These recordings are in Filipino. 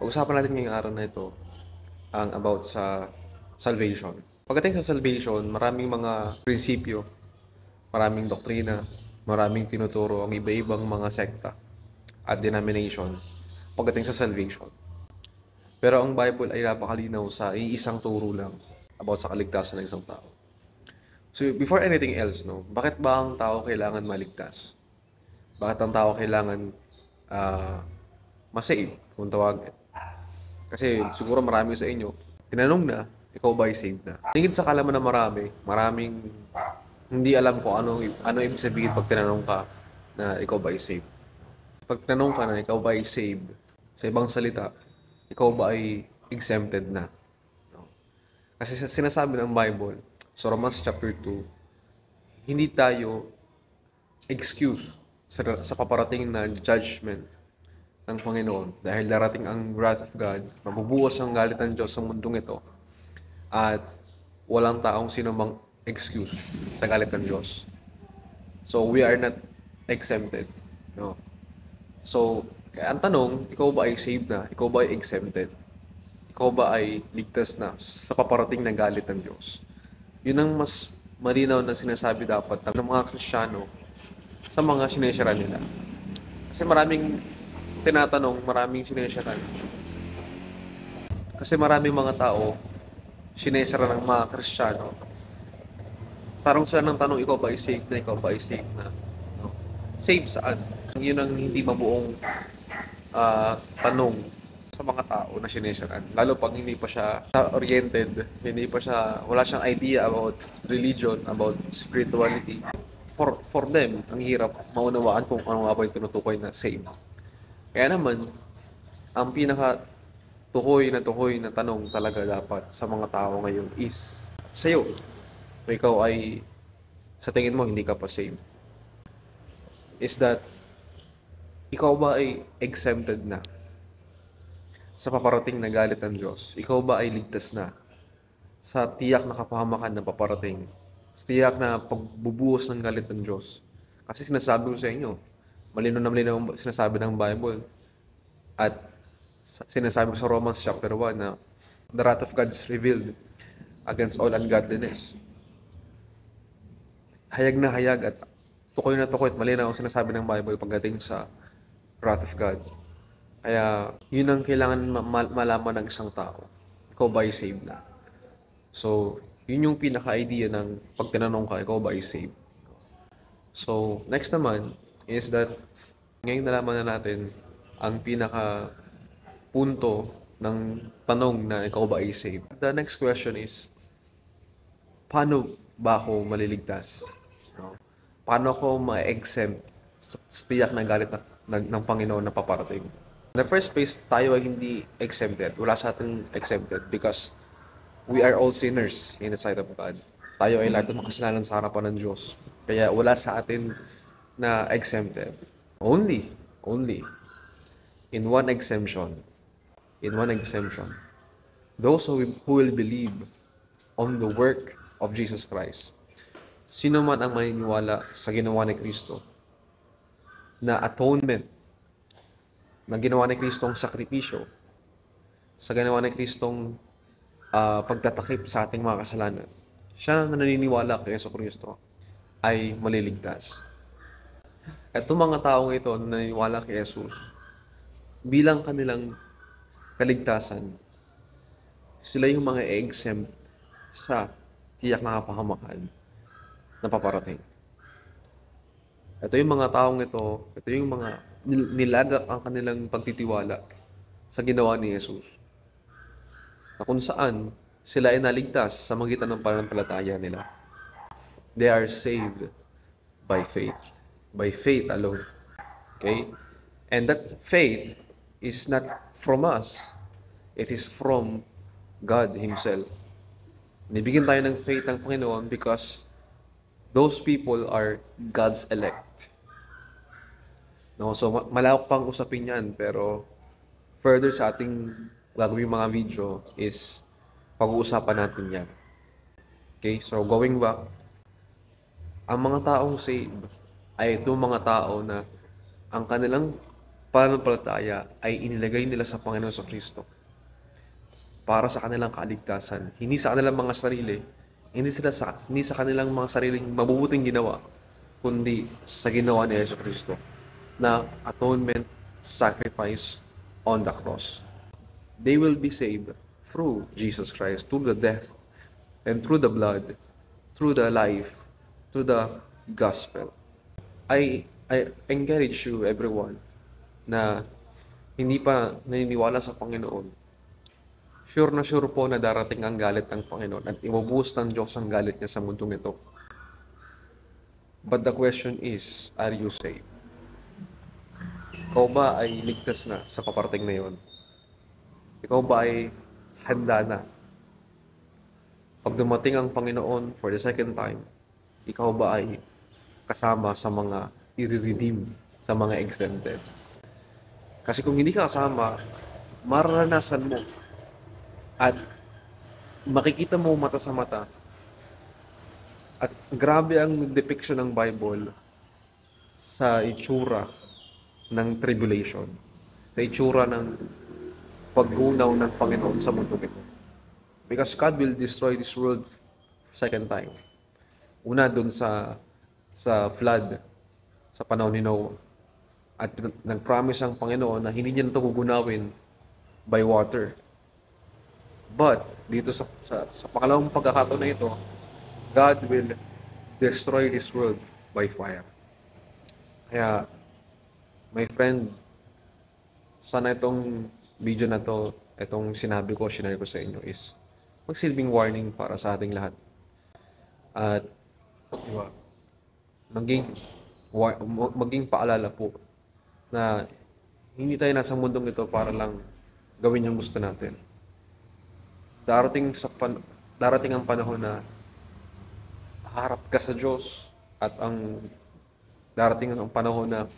Pag-usapan natin ngayong araw na ito ang about sa salvation. Pagdating sa salvation, maraming mga prinsipyo, maraming doktrina, maraming tinuturo ang iba-ibang mga sekta at denomination pagdating sa salvation. Pero ang Bible ay napakalinaw sa iisang turo lang about sa kaligtasan ng isang tao. So before anything else, no, bakit ba ang tao kailangan maligtas? Bakit ang tao kailangan masave kung tawagin? Kasi siguro marami sa inyo, tinanong na, ikaw ba ay saved na? Tingin sa kalaman na maraming hindi alam kung ano ibig sabihin pag tinanong ka na ikaw ba ay saved. Pag tinanong ka na ikaw ba ay saved, sa ibang salita, ikaw ba ay exempted na? No? Kasi sinasabi ng Bible, sa Romans chapter 2, hindi tayo excuse sa paparating na judgment ng Panginoon dahil darating ang wrath of God, mabubuhos ang galit ng Diyos sa mundong ito at walang taong sinumang excuse sa galit ng Diyos. So we are not exempted, no? So kaya ang tanong, ikaw ba ay saved na? Ikaw ba ay exempted? Ikaw ba ay ligtas na sa paparating na galit ng Diyos? Yun ang mas malinaw na sinasabi dapat ng mga Kristiyano sa mga sinesira nila. Kasi maraming tinatanong, maraming sinesyaran. Kasi maraming mga tao, sinesara ng mga Kristiyano. Tarong sila ng tanong, ikaw ba ay saved na? Ikaw ba ay saved na? No? Saved saan? Yun ang hindi mabuong tanong sa mga tao na sinesyaran. Lalo pag hindi pa siya oriented, hindi pa siya, wala siyang idea about religion, about spirituality. For them, ang hirap maunawaan kung ano nga ba yung tinutukoy na saved. Kaya naman, ang pinaka tukoy na tanong talaga dapat sa mga tao ngayon is sa'yo. Kung ikaw ay sa tingin mo hindi ka pa saved, is that ikaw ba ay exempted na sa paparating na galit ng Diyos? Ikaw ba ay ligtas na sa tiyak na kapahamakan na paparating? Sa tiyak na pagbubuhos ng galit ng Diyos? Kasi sinasabi ko sa inyo, malinaw na malinaw ang sinasabi ng Bible. At sinasabi sa Romans chapter 1 na the wrath of God is revealed against all ungodliness. Hayag na hayag at tukoy na tukoy at malinaw ang sinasabi ng Bible pagdating sa wrath of God. Kaya yun ang kailangan malaman ng isang tao. Ikaw ba ay saved na? So, yun yung pinaka-idea ng pag tinanong ka, ikaw ba ay saved? So, next naman is that ngayon nalaman na natin ang pinaka punto ng tanong na ikaw ba ay saved. The next question is, paano ba ako maliligtas? No? Paano ako ma-exempt sa tiyak na galit ng Panginoon na paparating? In the first place, tayo ay hindi exempted. Wala sa atin exempted because we are all sinners in the sight of God. Tayo ay lahat ng makasalanan sa harapan ng Diyos. Kaya wala sa atin na exempted. Only in one exemption, those who will believe on the work of Jesus Christ. Sino man ang maniniwala sa ginawa ni Kristo na atonement, na ginawa ni Kristong sakripisyo, sa ginawa ni Kristong pagtatakip sa ating mga kasalanan, siya na naniniwala kay Yesu Kristo ay maliligtas. At itong mga taong ito na naniniwala kay Jesus, bilang kanilang kaligtasan, sila yung mga exempt sa tiyak na kapahamakan na paparating. Ito yung mga taong ito yung mga nilagak ang kanilang pagtitiwala sa ginawa ni Jesus. Na kung saan sila ay naligtas sa magitan ng pananampalataya nila. They are saved by faith alone. Okay? And that faith is not from us. It is from God Himself. Nibigyan tayo ng faith ng Panginoon because those people are God's elect. No, so malawak pang usapin yan, pero further sa ating gagawing mga video is pag-uusapan natin yan. Okay, so going back, ang mga taong saved ay itong mga tao na ang kanilang pananampalataya ay inilagay nila sa Panginoon sa Kristo para sa kanilang kaligtasan. Hindi sa kanilang mga sarili, hindi sa kanilang mga sariling mabubuting ginawa, kundi sa ginawa ni Yesu Kristo na atonement sacrifice on the cross. They will be saved through Jesus Christ, through the death, and through the blood, through the life, through the gospel. I encourage you, everyone, na hindi pa naniniwala sa Panginoon. Sure na sure po na darating ang galit ng Panginoon at ibubuhos ng Diyos ang galit niya sa mundong ito. But the question is, are you saved? Ikaw ba ay ligtas na sa paparating na yon? Ikaw ba ay handa na? Pag dumating ang Panginoon for the second time, ikaw ba ay kasama sa mga i-redeem, sa mga exempted? Kasi kung hindi ka kasama, mararanasan mo at makikita mo mata sa mata. At grabe ang depiction ng Bible sa itsura ng tribulation, sa itsura ng paggunaw ng Panginoon sa mundo ito. Because God will destroy this world second time. Una dun sa flood, sa panahon ni Noah. At nag-promise ang Panginoon na hindi niya na ito gugunawin by water. But dito sa pangalawang pagkakataon na ito, God will destroy this world by fire. Kaya, my friend, sana itong video na to, itong sinabi ko, sinare ko sa inyo is magsilbing warning para sa ating lahat. At diba, maging paalala po na hindi tayo nasa mundong ito para lang gawin yung gusto natin. Darating ang panahon na harap ka sa Diyos at darating ang panahon na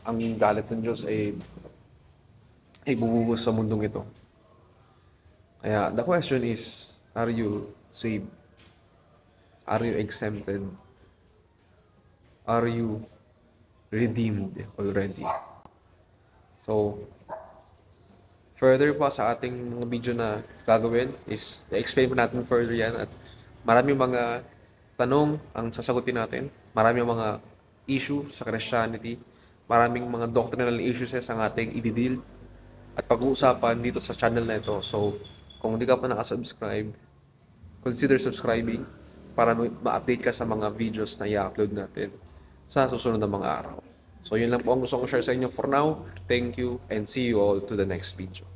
ang galit ng Diyos ay bubuhos sa mundong ito. Kaya the question is, are you saved? Are you exempted? Are you redeemed already? So, further pa sa ating mga video na gagawin is i-explain pa natin further yan at maraming mga tanong ang sasagutin natin. Maraming mga issue sa Christianity. Maraming mga doctrinal issues ang ating i-deal at pag-uusapan dito sa channel na ito. So, kung hindi ka pa nakasubscribe, consider subscribing para ma-update ka sa mga videos na i-upload natin sa susunod na mga araw. So, yun lang po ang gusto kong share sa inyo for now. Thank you and see you all to the next video.